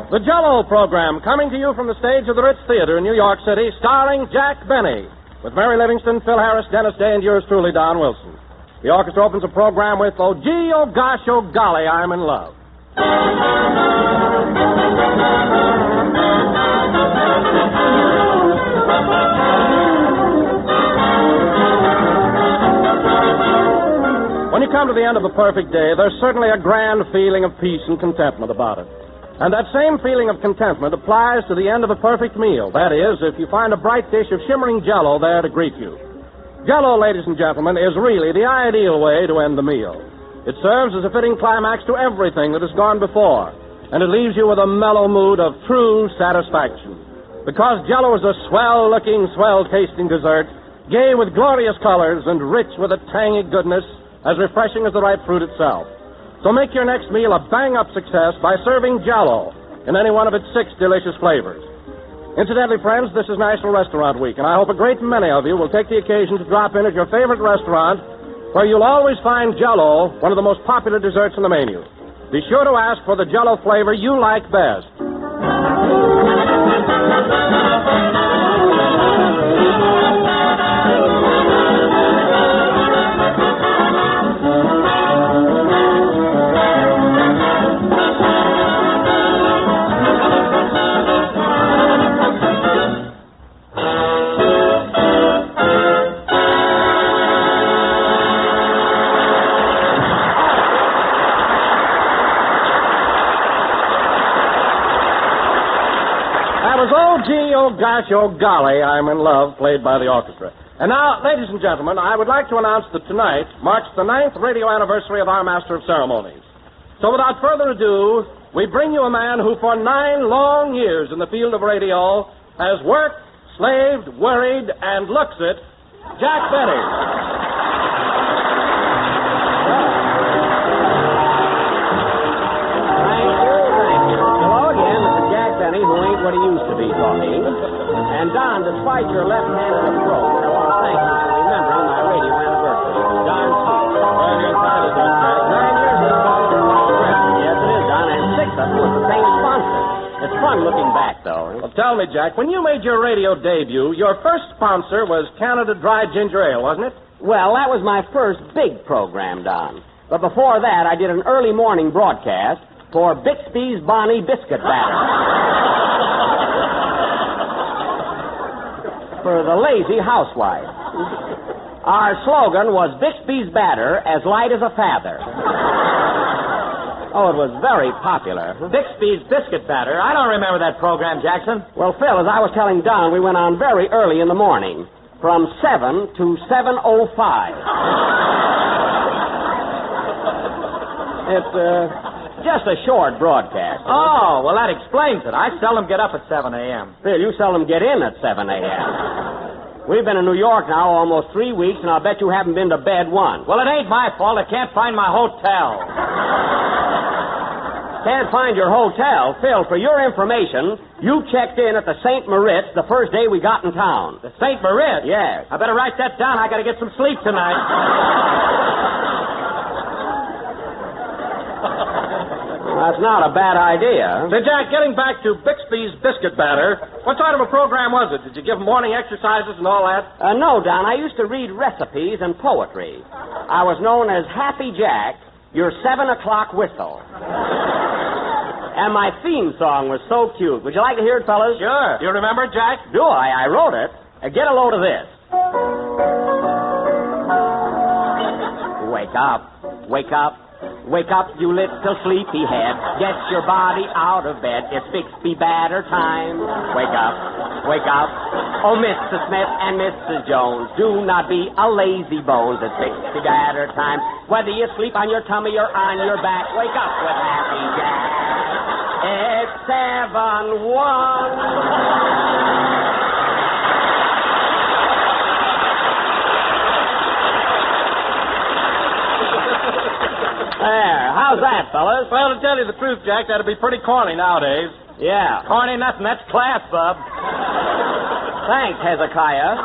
The Jello program, coming to you from the stage of the Ritz Theater in New York City, starring Jack Benny, with Mary Livingston, Phil Harris, Dennis Day, and yours truly, Don Wilson. The orchestra opens the program with, "Oh, gee, oh, gosh, oh, golly, I'm in love." When you come to the end of a perfect day, there's certainly a grand feeling of peace and contentment about it. And that same feeling of contentment applies to the end of a perfect meal. That is, if you find a bright dish of shimmering Jello there to greet you. Jello, ladies and gentlemen, is really the ideal way to end the meal. It serves as a fitting climax to everything that has gone before, and it leaves you with a mellow mood of true satisfaction. Because Jello is a swell-looking, swell-tasting dessert, gay with glorious colors and rich with a tangy goodness as refreshing as the ripe fruit itself. So make your next meal a bang-up success by serving Jello in any one of its 6 delicious flavors. Incidentally, friends, this is National Restaurant Week, and I hope a great many of you will take the occasion to drop in at your favorite restaurant, where you'll always find Jello, one of the most popular desserts in the menu. Be sure to ask for the Jello flavor you like best. Oh, gosh, oh, golly, I'm in love, played by the orchestra. And now, ladies and gentlemen, I would like to announce that tonight marks the 9th radio anniversary of our Master of Ceremonies. So without further ado, we bring you a man who for 9 long years in the field of radio has worked, slaved, worried, and looks it, Jack Benny. Who ain't what he used to be, talking. And, Don, despite your left-handed approach, I want to thank you for remembering my radio anniversary. Darn sweet. Well, you're entitled to that, Jack. 9 years is a long time. Yes, it is, Don, and 6 of them with the same sponsor. It's fun looking back, though. Well, tell me, Jack, when you made your radio debut, your first sponsor was Canada Dry Ginger Ale, wasn't it? Well, that was my first big program, Don. But before that, I did an early morning broadcast for Bixby's Bonnie Biscuit Batter. For the lazy housewife. Our slogan was Bixby's Batter as light as a feather. Oh, it was very popular. Bixby's Biscuit Batter. I don't remember that program, Jackson. Well, Phil, as I was telling Don, we went on very early in the morning, from 7 to 7:05. It's, just a short broadcast. Oh, well, that explains it. I seldom get up at 7 a.m. Phil, you seldom get in at 7 a.m. We've been in New York now almost 3 weeks, and I'll bet you haven't been to bed once. Well, it ain't my fault. I can't find my hotel. Can't find your hotel? Phil, for your information, you checked in at the St. Moritz the first day we got in town. The St. Moritz? Yes. I better write that down. I got to get some sleep tonight. That's not a bad idea. Say, Jack, getting back to Bixby's Biscuit Batter, what sort of a program was it? Did you give morning exercises and all that? No, Don. I used to read recipes and poetry. I was known as Happy Jack, your 7 o'clock whistle. And my theme song was so cute. Would you like to hear it, fellas? Sure. You remember it, Jack? Do I? I wrote it. Get a load of this. Wake up. Wake up. Wake up, you little sleepyhead. Get your body out of bed. It's Bixby Batter time. Wake up. Wake up. Oh, Mrs. Smith and Mrs. Jones, do not be a lazy bones. It's Bixby Batter time. Whether you sleep on your tummy or on your back, wake up with Happy Jack. It's 7-1. There. How's that, fellas? Well, to tell you the truth, Jack, that'd be pretty corny nowadays. Yeah. Corny nothing. That's class, bub. Thanks, Hezekiah.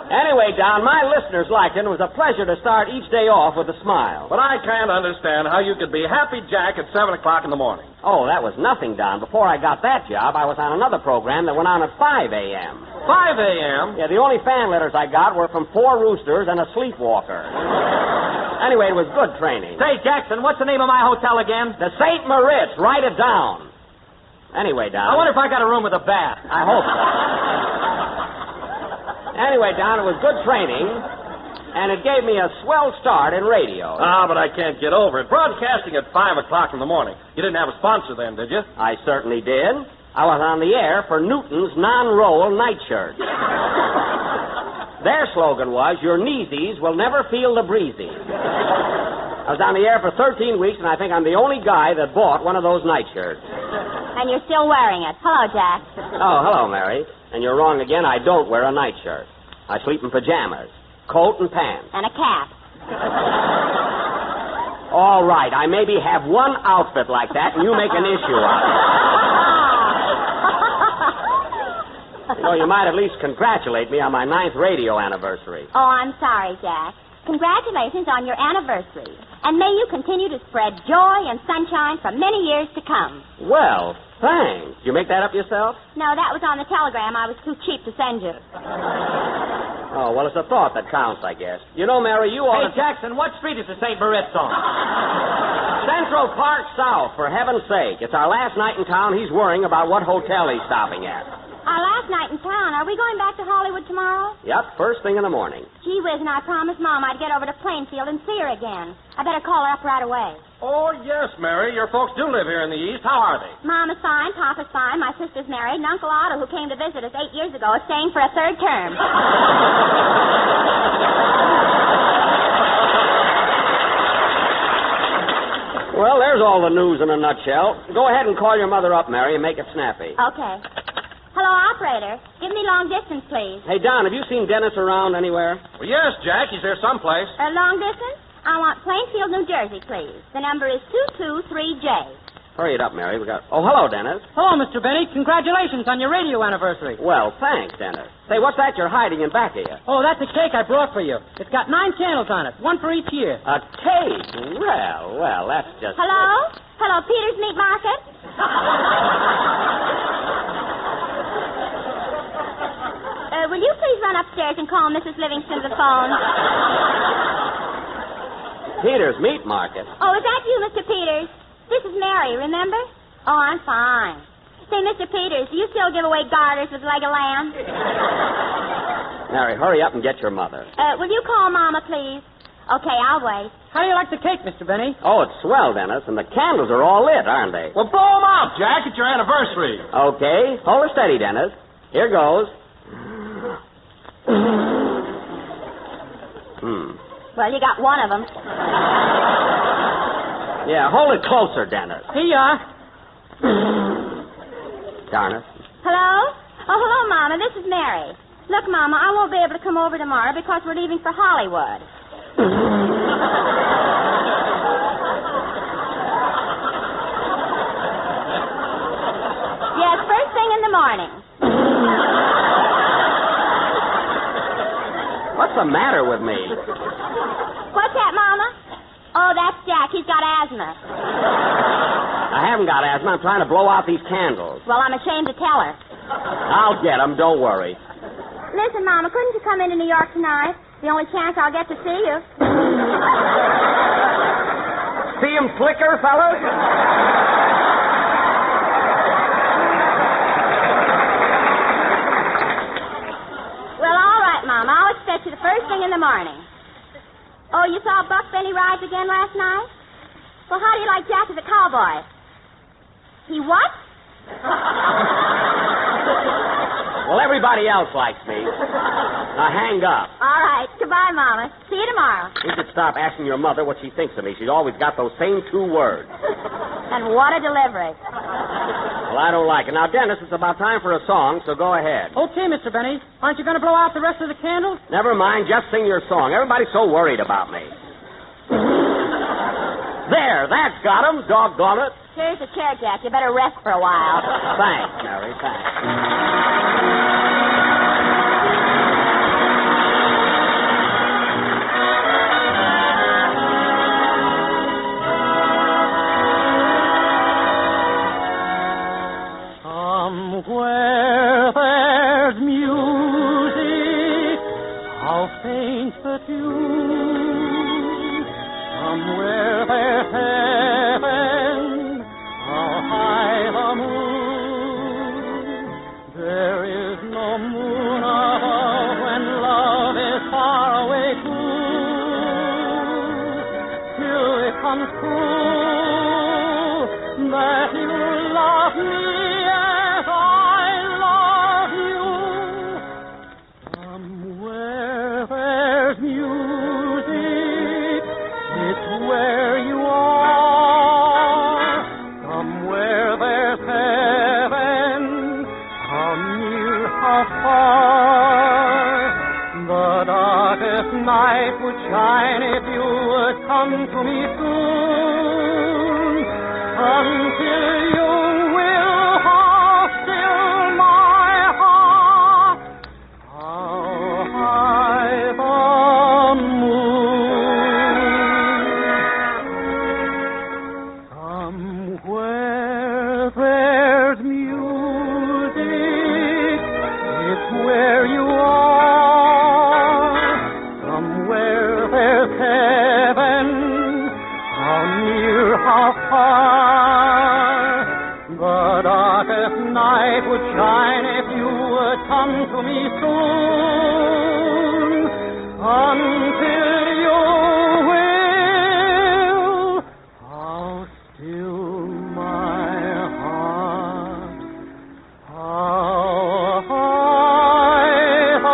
Anyway, Don, my listeners liked it, and it was a pleasure to start each day off with a smile. But I can't understand how you could be Happy Jack at 7 o'clock in the morning. Oh, that was nothing, Don. Before I got that job, I was on another program that went on at 5 a.m. 5 a.m.? Yeah, the only fan letters I got were from 4 roosters and a sleepwalker. Anyway, it was good training. Say, Jackson, what's the name of my hotel again? The St. Moritz. Write it down. Anyway, Don. I wonder if I got a room with a bath. I hope so. Anyway, Don, it was good training, and it gave me a swell start in radio. Ah, but I can't get over it. Broadcasting at 5 o'clock in the morning. You didn't have a sponsor then, did you? I certainly did. I was on the air for Newton's non-roll nightshirt. Their slogan was, your kneesies will never feel the breezy. I was on the air for 13 weeks, and I think I'm the only guy that bought one of those nightshirts. And you're still wearing it. Hello, Jack. Oh, hello, Mary. And you're wrong again. I don't wear a nightshirt. I sleep in pajamas, coat and pants. And a cap. All right. I maybe have one outfit like that, and you make an issue of it. You know, you might at least congratulate me on my 9th radio anniversary. Oh, I'm sorry, Jack. Congratulations on your anniversary. And may you continue to spread joy and sunshine for many years to come. Well, thanks. You make that up yourself? No, that was on the telegram. I was too cheap to send you. Oh, well, it's a thought that counts, I guess. You know, Mary, you ought Hey, Jackson, what street is the St. Moritz on? Central Park South, for heaven's sake. It's our last night in town. He's worrying about what hotel he's stopping at. Our last night in town. Are we going back to Hollywood tomorrow? Yep, first thing in the morning. Gee whiz, and I promised Mom I'd get over to Plainfield and see her again. I better call her up right away. Oh, yes, Mary. Your folks do live here in the East. How are they? Mama's fine, Papa's fine, my sister's married, and Uncle Otto, who came to visit us 8 years ago, is staying for a 3rd term. Well, there's all the news in a nutshell. Go ahead and call your mother up, Mary, and make it snappy. Okay. Hello, operator. Give me long distance, please. Hey, Don, have you seen Dennis around anywhere? Well, yes, Jack. He's here someplace. Long distance? I want Plainfield, New Jersey, please. The number is 223J. Hurry it up, Mary. Oh, hello, Dennis. Hello, Mr. Benny. Congratulations on your radio anniversary. Well, thanks, Dennis. Say, what's that you're hiding in back of you? Oh, that's a cake I brought for you. It's got 9 candles on it, one for each year. A cake? Well, that's just... Hello? Hello, Peter's Meat Market? Will you please run upstairs and call Mrs. Livingston to the phone? Peter's Meat Market? Oh, is that you, Mr. Peters? This is Mary, remember? Oh, I'm fine. Say, Mr. Peters, do you still give away garters with leg of lamb? Mary, hurry up and get your mother. Will you call Mama, please? Okay, I'll wait. How do you like the cake, Mr. Benny? Oh, it's swell, Dennis, and the candles are all lit, aren't they? Well, blow them out, Jack. It's your anniversary. Okay. Hold her steady, Dennis. Here goes. Well, you got one of them. Yeah, hold it closer, Dennis. Here you are. Darn it. Hello? Oh, hello, Mama. This is Mary. Look, Mama, I won't be able to come over tomorrow because we're leaving for Hollywood. Yes, first thing in the morning. What's the matter with me? What's that, Mama? Oh, that's Jack. He's got asthma. I haven't got asthma. I'm trying to blow out these candles. Well, I'm ashamed to tell her. I'll get them. Don't worry. Listen, Mama, couldn't you come into New York tonight? The only chance I'll get to see you. See him flicker, fellas? Well, all right, Mama. I'll expect you the first thing in the morning. Oh, you saw Buck Benny rise again last night? Well, how do you like Jack as a cowboy? He what? Well, everybody else likes me. Now hang up. All right. Goodbye, Mama. See you tomorrow. You should stop asking your mother what she thinks of me. She's always got those same 2 words. And what a delivery. Well, I don't like it. Now, Dennis, it's about time for a song, so go ahead. Okay, Mr. Benny. Aren't you going to blow out the rest of the candles? Never mind. Just sing your song. Everybody's so worried about me. There. That's got him. Doggone it. Here's the chair, Jack. You better rest for a while. Thanks, Mary. Thanks. comes true, that you love me as I love you. Somewhere there's music, it's where you are. Somewhere there's heaven, how near, how far. The darkest night would shine if you would come to me soon. Until you will, how still my heart, how high the moon. Somewhere there's music, it's where you are. Somewhere there's heaven, how near, how far. The darkest night would shine if you would come to me soon. Until you will, how still my heart, how high the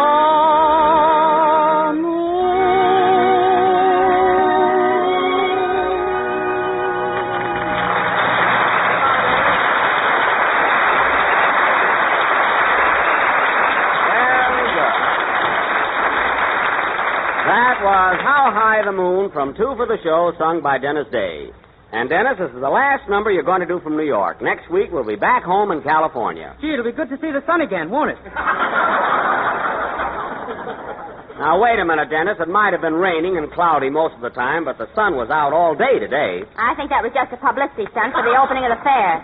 That was How High the Moon from Two for the Show, sung by Dennis Day. And, Dennis, this is the last number you're going to do from New York. Next week, we'll be back home in California. Gee, it'll be good to see the sun again, won't it? Now, wait a minute, Dennis. It might have been raining and cloudy most of the time, but the sun was out all day today. I think that was just a publicity stunt for the opening of the fair.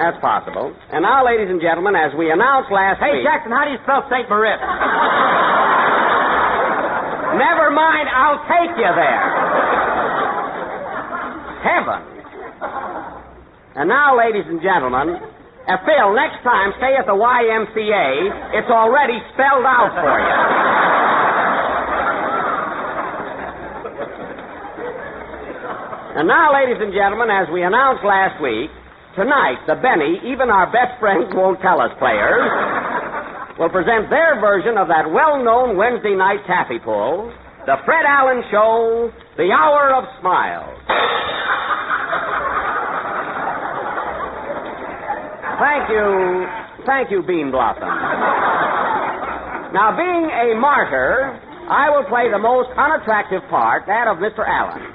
That's possible. And now, ladies and gentlemen, as we announced last Hey, week... Jackson, how do you spell St. Moritz? Never mind, I'll take you there. Heavens. And now, ladies and gentlemen, Phil, next time, stay at the YMCA. It's already spelled out for you. And now, ladies and gentlemen, as we announced last week, tonight, the Benny, even our best friends won't tell us players, will present their version of that well-known Wednesday night taffy pull, the Fred Allen Show, The Hour of Smiles. Thank you, Bean Blossom. Now, being a martyr, I will play the most unattractive part, that of Mr. Allen.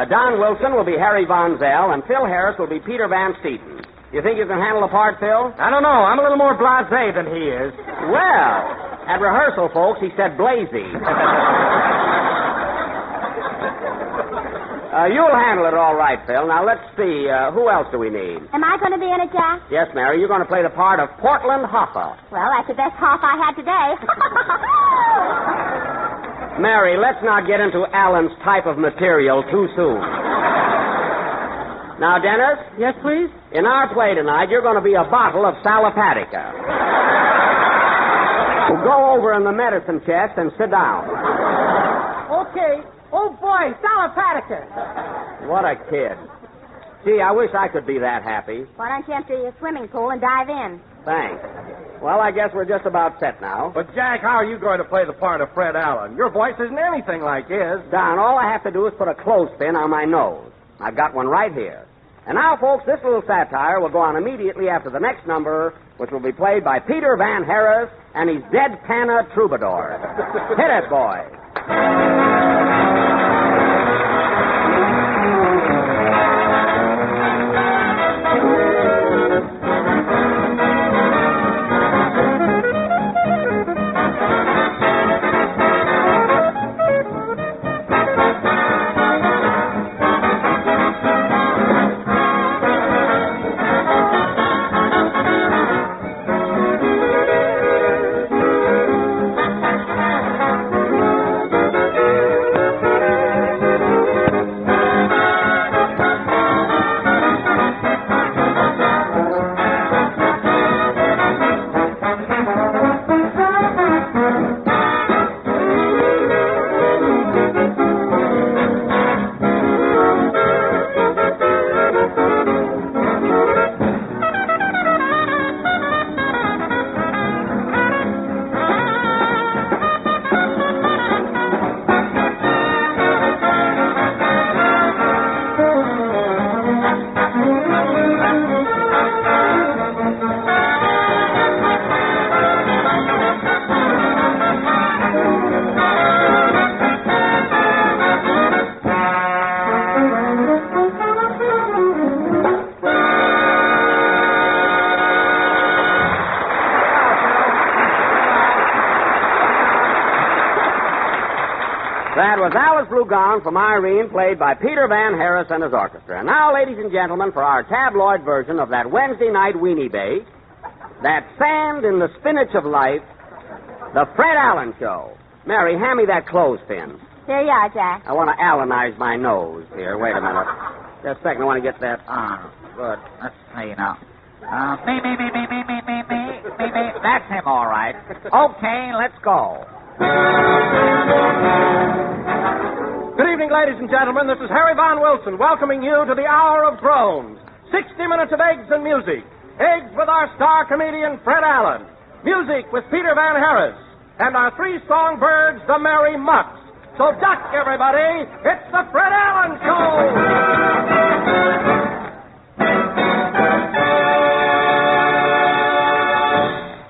Don Wilson will be Harry Von Zell, and Phil Harris will be Peter Van Steeten. You think you can handle the part, Phil? I don't know. I'm a little more blasé than he is. Well, at rehearsal, folks, he said blazy. You'll handle it all right, Phil. Now, let's see. Who else do we need? Am I going to be in it, Jack? Yes, Mary. You're going to play the part of Portland Hoffa. Well, that's the best half I had today. Mary, let's not get into Allen's type of material too soon. Now, Dennis? Yes, please? In our play tonight, you're going to be a bottle of Salapatica. So go over in the medicine chest and sit down. Okay. Oh, boy, Salapatica. What a kid. Gee, I wish I could be that happy. Why don't you empty your swimming pool and dive in? Thanks. Well, I guess we're just about set now. But, Jack, how are you going to play the part of Fred Allen? Your voice isn't anything like his. Don, all I have to do is put a clothespin on my nose. I've got one right here. And now, folks, this little satire will go on immediately after the next number, which will be played by Peter Van Harris and his Dead Canna Troubadour. Hit it, boy. was Alice Blue Gown from Irene, played by Peter Van Harris and his orchestra. And now, ladies and gentlemen, for our tabloid version of that Wednesday night weenie bake, that sand in the spinach of life, the Fred Allen Show. Mary, hand me that clothespin. Here you are, Jack. I want to Allenize my nose here. Wait a minute. Just a second. I want to get that on. Good. Let's see now. Me. That's him, all right. Okay, let's go. Good evening, ladies and gentlemen. This is Harry Von Wilson welcoming you to the Hour of Groans. 60 minutes of eggs and music. Eggs with our star comedian, Fred Allen. Music with Peter Van Harris. And our three songbirds, the Merry Mucks. So duck, everybody. It's the Fred Allen Show.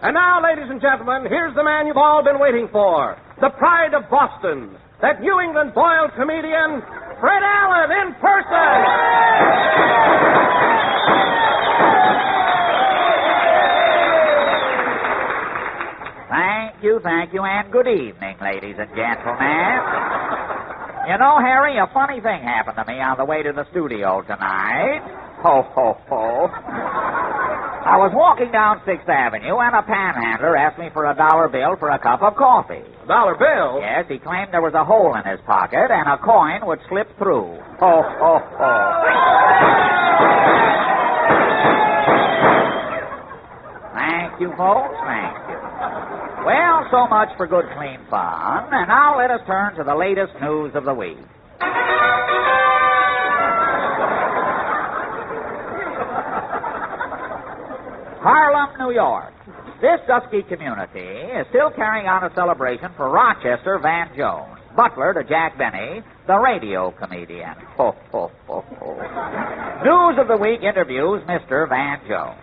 And now, ladies and gentlemen, here's the man you've all been waiting for. The pride of Boston. That New England boiled comedian, Fred Allen, in person. Thank you, and good evening, ladies and gentlemen. You know, Harry, a funny thing happened to me on the way to the studio tonight. Ho, ho, ho. I was walking down 6th Avenue, and a panhandler asked me for a $1 bill for a cup of coffee. $1 bill? Yes, he claimed there was a hole in his pocket, and a coin would slip through. Ho, ho, ho. Thank you, folks, thank you. Well, so much for good, clean fun. And now let us turn to the latest news of the week. Harlem, New York. This dusky community is still carrying on a celebration for Rochester Van Jones, butler to Jack Benny, the radio comedian. Ho, ho, ho, ho. News of the week interviews Mr. Van Jones.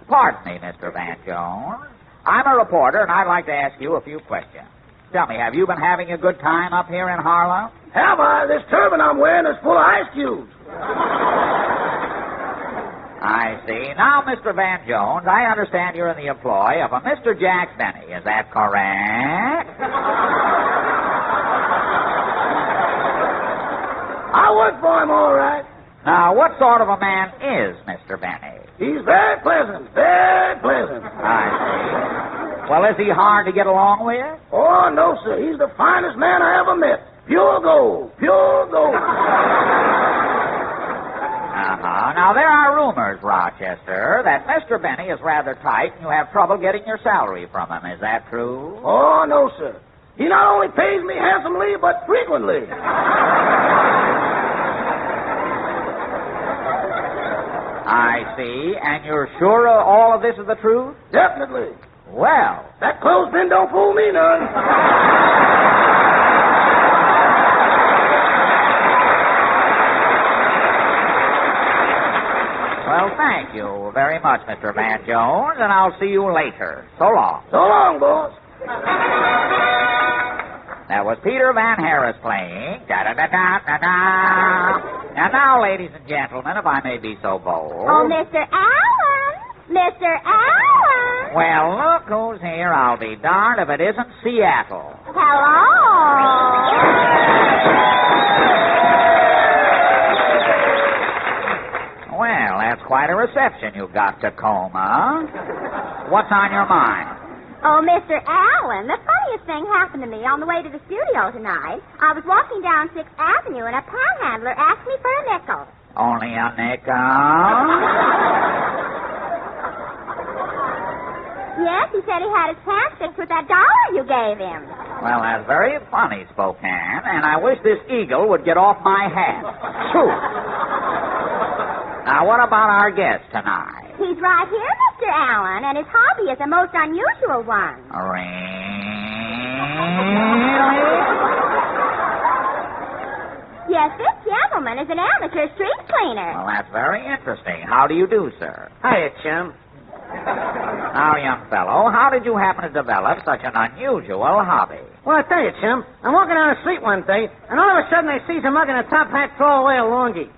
Pardon me, Mr. Van Jones. I'm a reporter, and I'd like to ask you a few questions. Tell me, have you been having a good time up here in Harlem? Have I? This turban I'm wearing is full of ice cubes. I see. Now, Mr. Van Jones, I understand you're in the employ of a Mr. Jack Benny. Is that correct? I work for him, all right. Now, what sort of a man is Mr. Benny? He's very pleasant, very pleasant. I see. Well, is he hard to get along with? Oh, no, sir. He's the finest man I ever met. Pure gold, pure gold. Now, there are rumors, Rochester, that Mr. Benny is rather tight and you have trouble getting your salary from him. Is that true? Oh, no, sir. He not only pays me handsomely, but frequently. I see. And you're sure all of this is the truth? Definitely. Well. That clothespin don't fool me none. Well, thank you very much, Mr. Van Jones, and I'll see you later. So long. So long, boss. That was Peter Van Harris playing. Da-da-da-da-da-da. And now, ladies and gentlemen, if I may be so bold. Oh, Mr. Allen! Mr. Allen! Well, look who's here. I'll be darned if it isn't Seattle. Hello! Well, that's quite a reception you've got, Tacoma. What's on your mind? Oh, Mr. Allen, the funniest thing happened to me on the way to the studio tonight. I was walking down 6th Avenue, and a panhandler asked me for a nickel. Only a nickel? Yes, he said he had his pants fixed with that $1 you gave him. Well, that's very funny, Spokane, and I wish this eagle would get off my hat. Phew. Now, what about our guest tonight? He's right here, Mr. Allen, and his hobby is a most unusual one. Really? Yes, this gentleman is an amateur street cleaner. Well, that's very interesting. How do you do, sir? Hiya, chum. Now, young fellow, how did you happen to develop such an unusual hobby? Well, I tell you, chum, I'm walking down the street one day, and all of a sudden I see some mug in a top hat throw away a longie.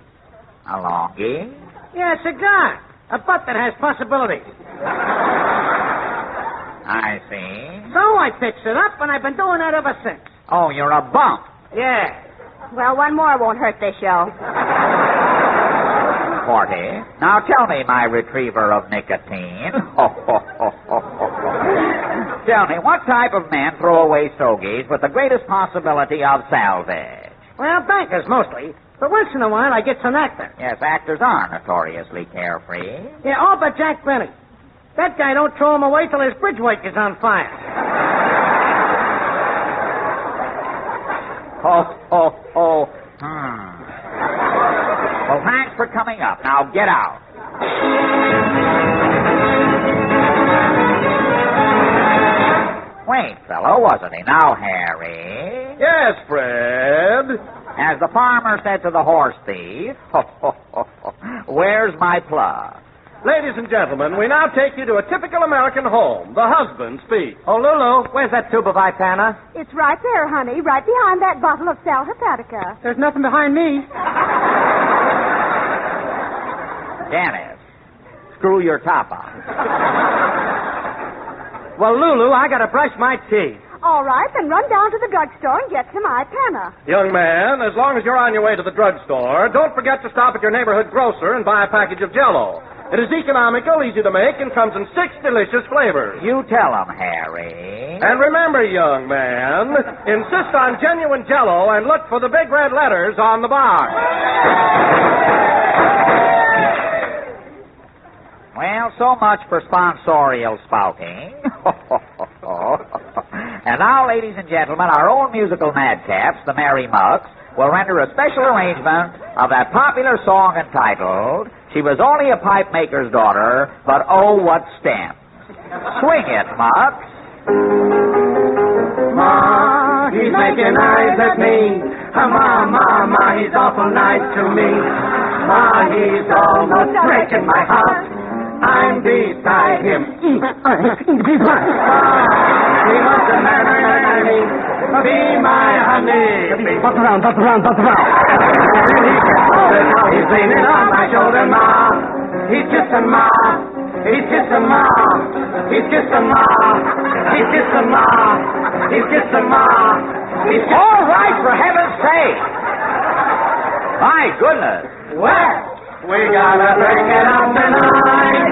A longie? Yeah, a cigar. A butt that has possibilities. I see. So I fixed it up, and I've been doing that ever since. Oh, you're a bump. Yeah. Well, one more won't hurt this show. Porty, now tell me, my retriever of nicotine. Tell me, what type of men throw away stogies with the greatest possibility of salvage? Well, bankers mostly. But once in a while, I get some actor. Yes, actors are notoriously carefree. Yeah, all but Jack Benny. That guy don't throw him away till his bridge weight is on fire. Well, thanks for coming up. Now get out. Wait, fellow, wasn't he? Now, Harry. Yes, Fred. As the farmer said to the horse thief, where's my plug? Ladies and gentlemen, we now take you to a typical American home. The husband speaks. Oh, Lulu, where's that tube of Ipana? It's right there, honey, right behind that bottle of sal hepatica. There's nothing behind me. Dennis, screw your top on. Well, Lulu, I gotta brush my teeth. All right, then run down to the drugstore and get some Ipana. Young man, as long as you're on your way to the drugstore, don't forget to stop at your neighborhood grocer and buy a package of Jello. It is economical, easy to make, and comes in 6 delicious flavors. You tell him, Harry. And remember, young man, insist on genuine Jello and look for the big red letters on the box. Well, so much for sponsorial spouting. And now, ladies and gentlemen, our own musical madcaps, the Merry Mucks, will render a special arrangement of that popular song entitled, She Was Only a Pipe Maker's Daughter, But Oh, What Stems. Swing it, Mucks. Ma, he's making eyes at me. Ma, he's awful nice to me. Ma, he's almost breaking my heart. I'm beside him. He wants to marry me. Be my honey. Bust around. He's leaning on my shoulder, Ma. He's kissing Ma. He's kissing Ma. He's kissing Ma. He's kissing Ma. He's kissing Ma. He's kissing. All right, for heaven's sake. My goodness. Well, we gotta bring it on tonight.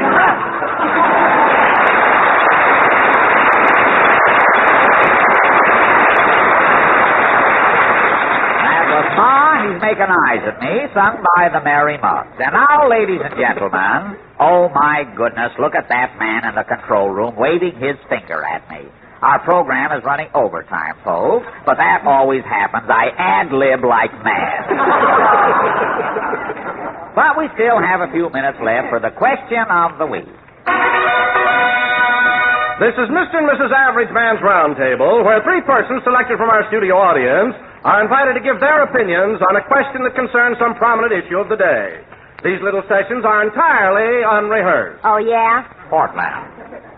That was Ma, He's Making Eyes at Me, sung by the Merry Mucks. And now, ladies and gentlemen, oh my goodness, look at that man in the control room waving his finger at me. Our program is running overtime, folks, but that always happens. I ad-lib like mad. But we still have a few minutes left for the question of the week. This is Mr. and Mrs. Average Man's Roundtable, where 3 persons selected from our studio audience are invited to give their opinions on a question that concerns some prominent issue of the day. These little sessions are entirely unrehearsed. Oh, yeah? Portland.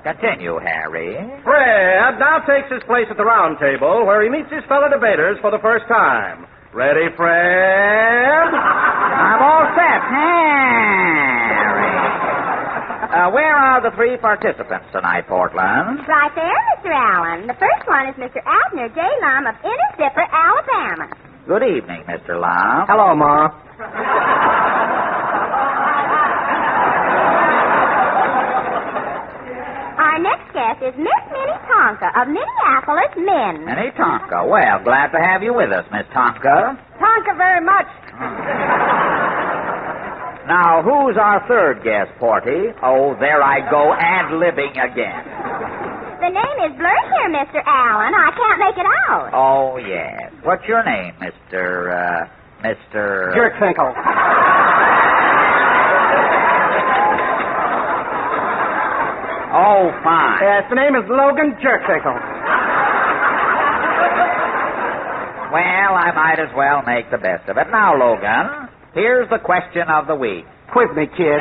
Continue, Harry. Fred now takes his place at the round table where he meets his fellow debaters for the first time. Ready, Fred? I'm all set, Harry. Where are the 3 participants tonight, Portland? Right there, Mr. Allen. The first one is Mr. Abner J. Lum of Inner Zipper, Alabama. Good evening, Mr. Lum. Hello, Ma. Our next guest is Miss Minnie Tonka of Minneapolis, Min. Minnie Tonka. Well, glad to have you with us, Miss Tonka. Tonka very much. Now, who's our third guest, Porty? Oh, there I go, ad-libbing again. The name is blurred here, Mr. Allen. I can't make it out. Oh, yes. What's your name, Mr. Jerkfinkle. Oh, fine. Yes, the name is Logan Jerkfinkle. Well, I might as well make the best of it. Now, Logan, here's the question of the week. Quiz me, kid.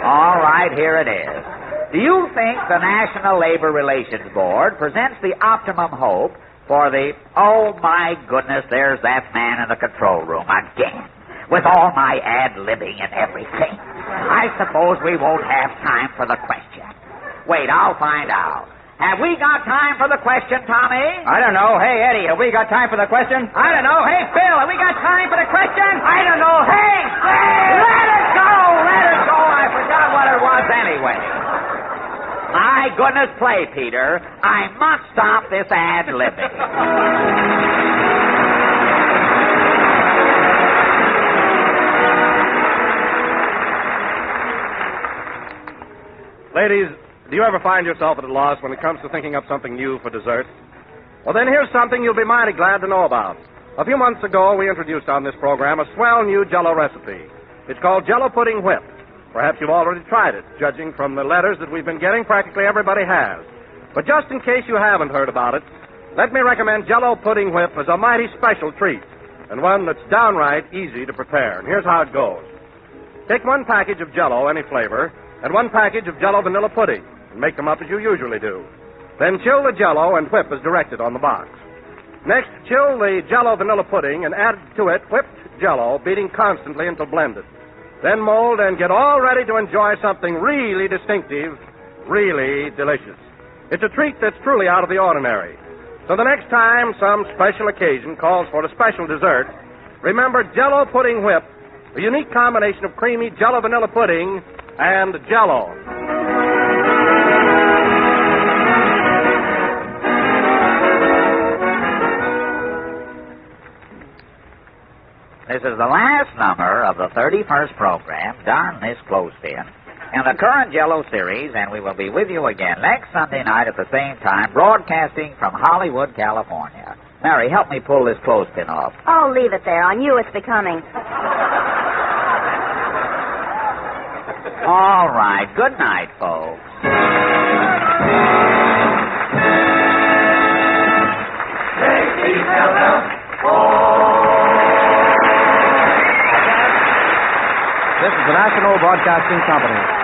All right, here it is. Do you think the National Labor Relations Board presents the optimum hope for the... Oh, my goodness, there's that man in the control room again, with all my ad-libbing and everything. I suppose we won't have time for the question. Wait, I'll find out. Have we got time for the question, Tommy? I don't know. Hey, Eddie, have we got time for the question? I don't know. Hey, Phil, have we got time for the question? I don't know. Hey, let it go! Let it go! I forgot what it was anyway. My goodness, play, Peter. I must stop this ad-libbing. Ladies, do you ever find yourself at a loss when it comes to thinking up something new for dessert? Well, then here's something you'll be mighty glad to know about. A few months ago, we introduced on this program a swell new Jello recipe. It's called Jello Pudding Whip. Perhaps you've already tried it. Judging from the letters that we've been getting, practically everybody has. But just in case you haven't heard about it, let me recommend Jello Pudding Whip as a mighty special treat, and one that's downright easy to prepare. And here's how it goes. Take 1 package of Jello, any flavor, and 1 package of Jello vanilla pudding, and make them up as you usually do. Then chill the Jello and whip as directed on the box. Next, chill the Jello vanilla pudding and add to it whipped Jello, beating constantly until blended. Then mold and get all ready to enjoy something really distinctive, really delicious. It's a treat that's truly out of the ordinary. So the next time some special occasion calls for a special dessert, remember Jello Pudding Whip, a unique combination of creamy Jello vanilla pudding and Jello. This is the last number of the 31st program done this clothespin in the current Jello series, and we will be with you again next Sunday night at the same time, broadcasting from Hollywood, California. Mary, help me pull this clothespin off. Oh, leave it there. On you it's becoming. All right. Good night, folks. This is the National Broadcasting Company.